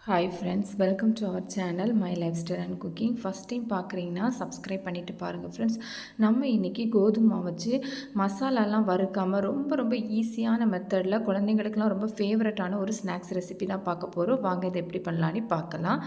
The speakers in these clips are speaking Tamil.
Hi friends, welcome to our channel my lifestyle and cooking. First time பார்க்குறீங்கன்னா சப்ஸ்கிரைப் பண்ணிவிட்டு பாருங்கள் ஃப்ரெண்ட்ஸ். நம்ம இன்றைக்கி கோதுமை மாவு வச்சு மசாலாலாம் வறுக்காமல் ரொம்ப ஈஸியான மெத்தடில் குழந்தைங்களுக்குலாம் ரொம்ப ஃபேவரட்டான ஒரு ஸ்நாக்ஸ் ரெசிபி தான் பார்க்க போகிறோம். வாங்க இதை எப்படி பண்ணலான்னு பார்க்கலாம்.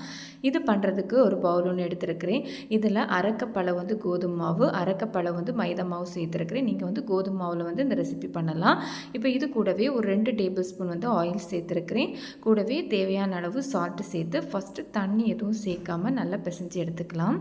இது பண்ணுறதுக்கு ஒரு பவுல் ஒன்று எடுத்துருக்கிறேன். இதில் அரைக்கப்பழம் கோதுமை மாவு, அரைக்கப்பழம் மைதா மாவு சேர்த்துருக்கிறேன். நீங்கள் கோதுமை மாவில் இந்த ரெசிபி பண்ணலாம். இப்போ இது கூடவே ஒரு 2 டேபிள் ஸ்பூன் ஆயில் சேர்த்துருக்கிறேன். கூடவே தேவையான அளவு சால்ட் சேர்த்து ஃபஸ்ட்டு தண்ணி எதுவும் சேர்க்காம நல்லா பிசைஞ்சு எடுத்துக்கலாம்.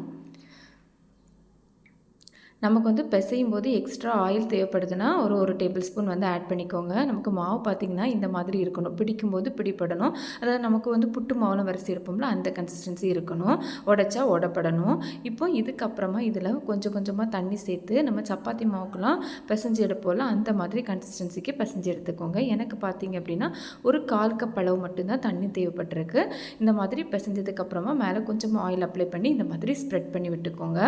நமக்கு பிசையும் போது எக்ஸ்ட்ரா ஆயில் தேவைப்படுதுன்னா ஒரு டேபிள் ஸ்பூன் ஆட் பண்ணிக்கோங்க. நமக்கு மாவு பார்த்திங்கன்னா இந்த மாதிரி இருக்கணும், பிடிக்கும்போது பிடிப்படணும். அதாவது நமக்கு புட்டு மாவுலாம் வரிசை இருப்போம்ல, அந்த கன்சிஸ்டன்சி இருக்கணும், உடைச்சா உடப்படணும். இப்போ இதுக்கப்புறமா இதில் கொஞ்சமாக தண்ணி சேர்த்து நம்ம சப்பாத்தி மாவுக்கெலாம் பிசைஞ்சு எடுப்போம்ல, அந்த மாதிரி கன்சிஸ்டன்சிக்கு பிசைஞ்சு எடுத்துக்கோங்க. எனக்கு பார்த்திங்க அப்படின்னா ஒரு 1/4 கப் அளவு மட்டும்தான் தண்ணி தேவைப்பட்டிருக்கு. இந்த மாதிரி பிசைஞ்சதுக்கப்புறமா மேலே கொஞ்சம் ஆயில் அப்ளை பண்ணி இந்த மாதிரி ஸ்ப்ரெட் பண்ணி விட்டுக்கோங்க.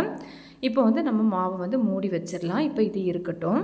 இப்போ நம்ம மாவு மூடி வச்சிடலாம். இப்போ இது இருக்கட்டும்.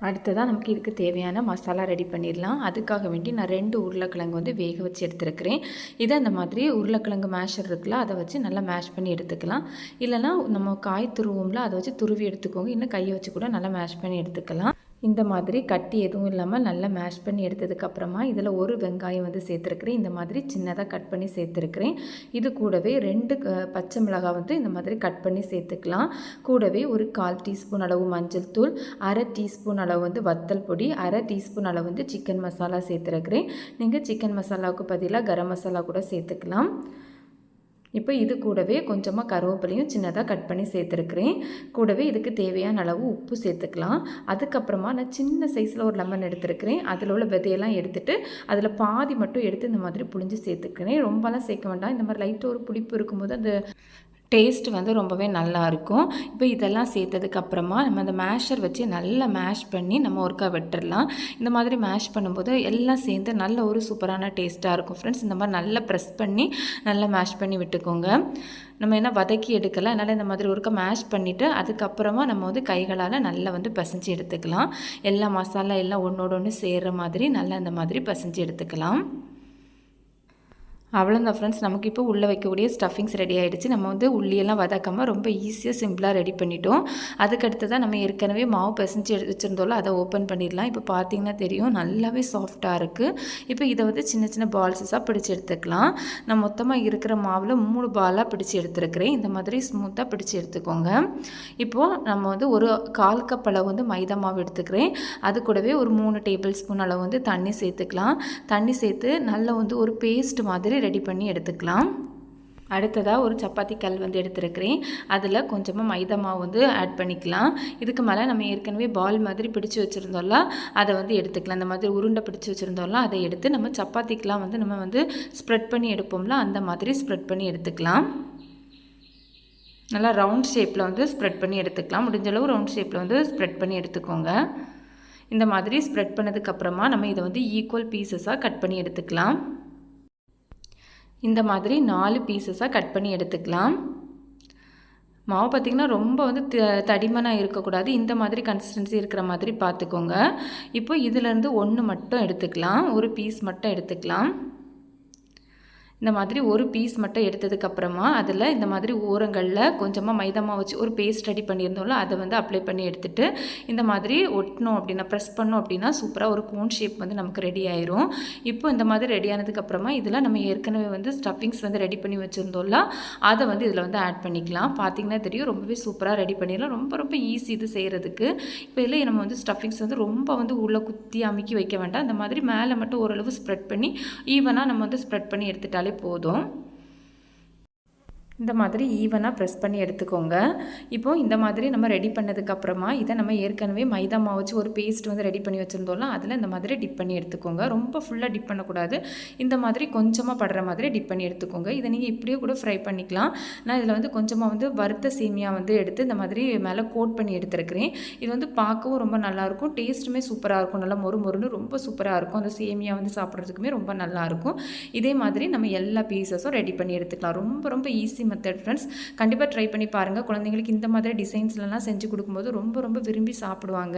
அடுத்ததாக நமக்கு இதுக்கு தேவையான மசாலா ரெடி பண்ணிடலாம். அதுக்காக வேண்டி நான் 2 உருளைக்கிழங்கு வேக வச்சு எடுத்துருக்கிறேன். இதை அந்த மாதிரி உருளைக்கிழங்கு மேஷர் இருக்குல்ல, அதை வச்சு நல்லா மேஷ் பண்ணி எடுத்துக்கலாம். இல்லைனா நம்ம காய் துருவோம்ல, அதை வச்சு துருவி எடுத்துக்கோங்க. இன்னும் கையை வச்சு கூட நல்லா மேஷ் பண்ணி எடுத்துக்கலாம். இந்த மாதிரி கட்டி எதுவும் இல்லாமல் நல்லா மேஷ் பண்ணி எடுத்ததுக்கப்புறமா இதில் ஒரு வெங்காயம் சேர்த்துருக்கிறேன். இந்த மாதிரி சின்னதாக கட் பண்ணி சேர்த்துருக்கிறேன். இது கூடவே 2 பச்சை மிளகாய் இந்த மாதிரி கட் பண்ணி சேர்த்துக்கலாம். கூடவே ஒரு 1/4 டீஸ்பூன் அளவு மஞ்சள் தூள், 1/2 டீஸ்பூன் அளவு வத்தல் பொடி, 1/2 டீஸ்பூன் அளவு சிக்கன் மசாலா சேர்த்துருக்கிறேன். நீங்கள் சிக்கன் மசாலாவுக்கு பதிலாக கரம் மசாலா கூட சேர்த்துக்கலாம். இப்போ இது கூடவே கொஞ்சமாக கருவேப்பிலையும் சின்னதாக கட் பண்ணி சேர்த்துருக்கிறேன். கூடவே இதுக்கு தேவையான அளவு உப்பு சேர்த்துக்கலாம். அதுக்கப்புறமா நான் சின்ன சைஸில் ஒரு லெமன் எடுத்துருக்கிறேன். அதில் உள்ள விதையெல்லாம் எடுத்துகிட்டு அதில் பாதி மட்டும் எடுத்து இந்த மாதிரி புழிஞ்சு சேர்த்துக்கிறேன். ரொம்பலாம் சேர்க்க வேண்டாம். இந்த மாதிரி லைட்டாக ஒரு புளிப்பு இருக்கும்போது அந்த டேஸ்ட் ரொம்பவே நல்லாயிருக்கும். இப்போ இதெல்லாம் சேர்த்ததுக்கப்புறமா நம்ம அந்த மேஷர் வச்சு நல்லா மேஷ் பண்ணி நம்ம ஒருக்கா வெட்டுடலாம். இந்த மாதிரி மேஷ் பண்ணும்போது எல்லாம் சேர்ந்து நல்ல ஒரு சூப்பரான டேஸ்ட்டாக இருக்கும் ஃப்ரெண்ட்ஸ். இந்த மாதிரி நல்லா ப்ரெஸ் பண்ணி நல்லா மேஷ் பண்ணி விட்டுக்கோங்க. நம்ம என்ன வதக்கி எடுக்கலாம், அதனால் இந்த மாதிரி ஒருக்கா மேஷ் பண்ணிவிட்டு அதுக்கப்புறமா நம்ம கைகளால் நல்லா பிசைஞ்சு எடுத்துக்கலாம். எல்லா மசாலா எல்லாம் ஒன்றோடு ஒன்று சேர்கிற மாதிரி நல்லா இந்த மாதிரி பிசைஞ்சு எடுத்துக்கலாம். அவ்வளோதான் ஃப்ரெண்ட்ஸ், நமக்கு இப்போ உள்ளே வைக்கக்கூடிய ஸ்டஃபிங்ஸ் ரெடி ஆகிடுச்சு. நம்ம உள்ளியெல்லாம் வதக்காமல் ரொம்ப ஈஸியாக சிம்பிளாக ரெடி பண்ணிட்டோம். அதுக்கடுத்து தான் நம்ம ஏற்கனவே மாவு பிசைஞ்சு வச்சுருந்தோம்ல, அதை ஓப்பன் பண்ணிடலாம். இப்போ பார்த்திங்கன்னா தெரியும், நல்லாவே சாஃப்டாக இருக்குது. இப்போ இதை சின்ன பால்ஸஸாக பிடிச்சி எடுத்துக்கலாம். நான் மொத்தமாக இருக்கிற மாவில் 3 பாலாக பிடிச்சி எடுத்துருக்கிறேன். இந்த மாதிரி ஸ்மூத்தாக பிடிச்சி எடுத்துக்கோங்க. இப்போது நம்ம ஒரு 1/4 கப் அளவு மைதா மாவு எடுத்துக்கிறேன். அது கூடவே ஒரு 3 டேபிள் ஸ்பூன் அளவு தண்ணி சேர்த்துக்கலாம். தண்ணி சேர்த்து நல்லா ஒரு பேஸ்ட் மாதிரி ரெடி பண்ணி எடுத்துக்கலாம். அடுத்ததாக ஒரு சப்பாத்தி கல் எடுத்துருக்கிறேன். அதில் கொஞ்சமாக மைதா மாவு ஆட் பண்ணிக்கலாம். இதுக்கு மேலே நம்ம ஏற்கனவே பால் மாதிரி பிடிச்சி வச்சுருந்தோம்ல, அதை எடுத்துக்கலாம். அந்த மாதிரி உருண்டை பிடிச்சி வச்சுருந்தோம்ல, அதை எடுத்து நம்ம சப்பாத்திக்கெலாம் நம்ம ஸ்ப்ரெட் பண்ணி எடுப்போம்ல, அந்த மாதிரி ஸ்ப்ரெட் பண்ணி எடுத்துக்கலாம். நல்லா ரவுண்ட் ஷேப்பில் ஸ்ப்ரெட் பண்ணி எடுத்துக்கலாம். முடிஞ்சளவு ரவுண்ட் ஷேப்பில் ஸ்ப்ரெட் பண்ணி எடுத்துக்கோங்க. இந்த மாதிரி ஸ்ப்ரெட் பண்ணதுக்கப்புறமா நம்ம இதை ஈக்குவல் பீசஸாக கட் பண்ணி எடுத்துக்கலாம். இந்த மாதிரி 4 பீசஸாக கட் பண்ணி எடுத்துக்கலாம். மாவு பார்த்திங்கன்னா ரொம்ப தடிமனாக இருக்கக்கூடாது. இந்த மாதிரி கன்சிஸ்டன்சி இருக்கிற மாதிரி பார்த்துக்கோங்க. இப்போ இதிலேருந்து 1 மட்டும் எடுத்துக்கலாம், ஒரு பீஸ் மட்டும் எடுத்துக்கலாம். இந்த மாதிரி ஒரு பீஸ் மட்டும் எடுத்ததுக்கப்புறமா அதில் இந்த மாதிரி ஓரங்களில் கொஞ்சமாக மைதா மாவு வச்சு ஒரு பேஸ்ட் ரெடி பண்ணியிருந்தோம்ல, அதை அப்ளை பண்ணி எடுத்துகிட்டு இந்த மாதிரி ஒட்டணும் அப்படின்னா, ப்ரெஸ் பண்ணோம் அப்படின்னா சூப்பராக ஒரு கோன் ஷேப் நமக்கு ரெடி ஆயிரும். இப்போ இந்த மாதிரி ரெடி ஆனதுக்கப்புறமா இதில் நம்ம ஏற்கனவே ஸ்டஃபிங்ஸ் ரெடி பண்ணி வச்சுருந்தோம்ல, அதை இதில் ஆட் பண்ணிக்கலாம். பார்த்திங்கன்னா தெரியும், ரொம்பவே சூப்பராக ரெடி பண்ணிடலாம். ரொம்ப ஈஸி இது செய்கிறதுக்கு. இப்போ இதில் நம்ம ஸ்டஃபிங்ஸ் ரொம்ப உள்ளே குத்தி அமுக்கி வைக்க வேண்டாம். இந்த மாதிரி மேலே மட்டும் ஓரளவு ஸ்ப்ரெட் பண்ணி ஈவனாக நம்ம ஸ்ப்ரெட் பண்ணி எடுத்துட்டாலே போதும். இந்த மாதிரி ஈவனாக ப்ரெஸ் பண்ணி எடுத்துக்கோங்க. இப்போது இந்த மாதிரி நம்ம ரெடி பண்ணதுக்கப்புறமா இதை நம்ம ஏற்கனவே மைதா மாவு வச்சு ஒரு பேஸ்ட் ரெடி பண்ணி வச்சுருந்தோம்ல, அதில் இந்த மாதிரி டிப் பண்ணி எடுத்துக்கோங்க. ரொம்ப ஃபுல்லாக டிப் பண்ணக்கூடாது. இந்த மாதிரி கொஞ்சமாக படுற மாதிரி டிப் பண்ணி எடுத்துக்கோங்க. இதை நீங்கள் இப்படியே கூட ஃப்ரை பண்ணிக்கலாம். நான் இதில் கொஞ்சமாக வறுத்த சேமியா எடுத்து இந்த மாதிரி மேலே கோட் பண்ணி எடுத்துருக்கிறேன். இது பார்க்கவும் ரொம்ப நல்லாயிருக்கும், டேஸ்ட்டுமே சூப்பராக இருக்கும். நல்லா மொறுன்னு ரொம்ப சூப்பராக இருக்கும். அந்த சேமியா சாப்பிட்றதுக்குமே ரொம்ப நல்லாயிருக்கும். இதே மாதிரி நம்ம எல்லா பீசஸும் ரெடி பண்ணி எடுத்துக்கலாம். ரொம்ப ஈஸி மெத்தட் ஃப்ரெண்ட்ஸ். கண்டிப்பாக ட்ரை பண்ணி பாருங்கள். குழந்தைங்களுக்கு இந்த மாதிரி டிசைன்ஸ்லாம் செஞ்சு கொடுக்கும்போது ரொம்ப விரும்பி சாப்பிடுவாங்க.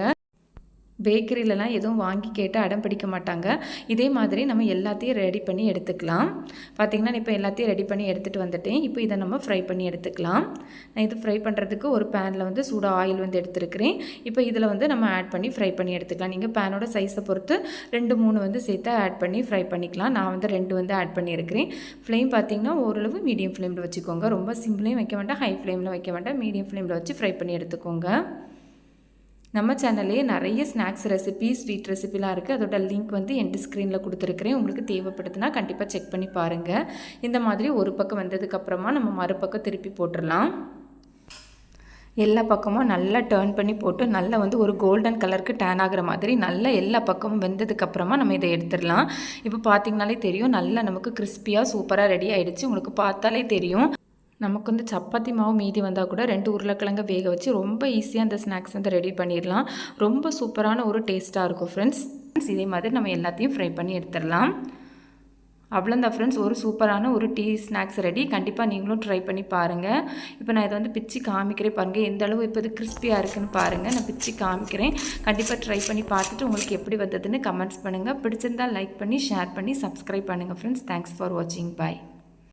பேக்கரியிலலாம் எதுவும் வாங்கி கேட்டு அடம் பிடிக்க மாட்டாங்க. இதே மாதிரி நம்ம எல்லாத்தையும் ரெடி பண்ணி எடுத்துக்கலாம். பார்த்திங்கன்னா இப்போ எல்லாத்தையும் ரெடி பண்ணி எடுத்துகிட்டு வந்துட்டேன். இப்போ இதை நம்ம ஃப்ரை பண்ணி எடுத்துக்கலாம். நான் இது ஃப்ரை பண்ணுறதுக்கு ஒரு பேனில் வந்து சூடாக ஆயில் வந்து எடுத்துருக்கிறேன். இப்போ இதில் வந்து நம்ம ஆட் பண்ணி ஃப்ரை பண்ணி எடுத்துக்கலாம். நீங்கள் பேனோட சைஸை பொறுத்து 2, 3 வந்து சேர்த்து ஆட் பண்ணி ஃப்ரை பண்ணிக்கலாம். நான் வந்து 2 வந்து ஆட் பண்ணியிருக்கிறேன். ஃப்ளேம் பார்த்திங்கன்னா ஓரளவு மீடியம் ஃப்ளேமில் வச்சுக்கோங்க. ரொம்ப சிம்லேயும் வைக்க வேண்டாம், ஹை ஃப்ளேமில் வைக்க வேண்டாம், மீடியம் ஃப்ளேமில் வச்சு ஃப்ரை பண்ணி எடுத்துக்கோங்க. நம்ம சேனல்லே நிறைய ஸ்நாக்ஸ் ரெசிபி, ஸ்வீட் ரெசிபிலாம் இருக்குது. அதோட லிங்க் வந்து எண்டு ஸ்க்ரீனில் கொடுத்துருக்குறேன். உங்களுக்கு தேவைப்படுதுன்னா கண்டிப்பாக செக் பண்ணி பாருங்கள். இந்த மாதிரி ஒரு பக்கம் வந்ததுக்கப்புறமா நம்ம மறுபக்கம் திருப்பி போட்டுடலாம். எல்லா பக்கமும் நல்லா டர்ன் பண்ணி போட்டு நல்லா வந்து ஒரு கோல்டன் கலருக்கு டேன் ஆகிற மாதிரி நல்லா எல்லா பக்கமும் வெந்ததுக்கப்புறமா நம்ம இதை எடுத்துடலாம். இப்போ பார்த்திங்கனாலே தெரியும், நல்லா நமக்கு கிறிஸ்பியாக சூப்பராக ரெடி ஆகிடுச்சு. உங்களுக்கு பார்த்தாலே தெரியும். நமக்கு வந்து சப்பாத்தி மாவு மீதி வந்தால் கூட 2 உருளைக்கிழங்க வேக வச்சு ரொம்ப ஈஸியாக அந்த ஸ்நாக்ஸ் வந்து ரெடி பண்ணிடலாம். ரொம்ப சூப்பரான ஒரு டேஸ்ட்டாக இருக்கும் ஃப்ரெண்ட்ஸ். இதே மாதிரி நம்ம எல்லாத்தையும் ஃப்ரை பண்ணி எடுத்துடலாம். அவ்வளோதான் ஃப்ரெண்ட்ஸ், ஒரு சூப்பரான ஒரு டீ ஸ்நாக்ஸ் ரெடி. கண்டிப்பாக நீங்களும் ட்ரை பண்ணி பாருங்கள். இப்போ நான் இதை வந்து பிச்சு காமிக்கிறேன் பாருங்கள், எந்த அளவு இப்போ இது கிறிஸ்பியாக இருக்குன்னு பாருங்கள். நான் பிச்சு காமிக்கிறேன். கண்டிப்பாக ட்ரை பண்ணி பார்த்துட்டு உங்களுக்கு எப்படி வந்ததுன்னு கமெண்ட்ஸ் பண்ணுங்கள். பிடிச்சிருந்தால் லைக் பண்ணி ஷேர் பண்ணி சப்ஸ்கிரைப் பண்ணுங்கள் ஃப்ரெண்ட்ஸ். தேங்க்ஸ் ஃபார் வாட்சிங். பாய்.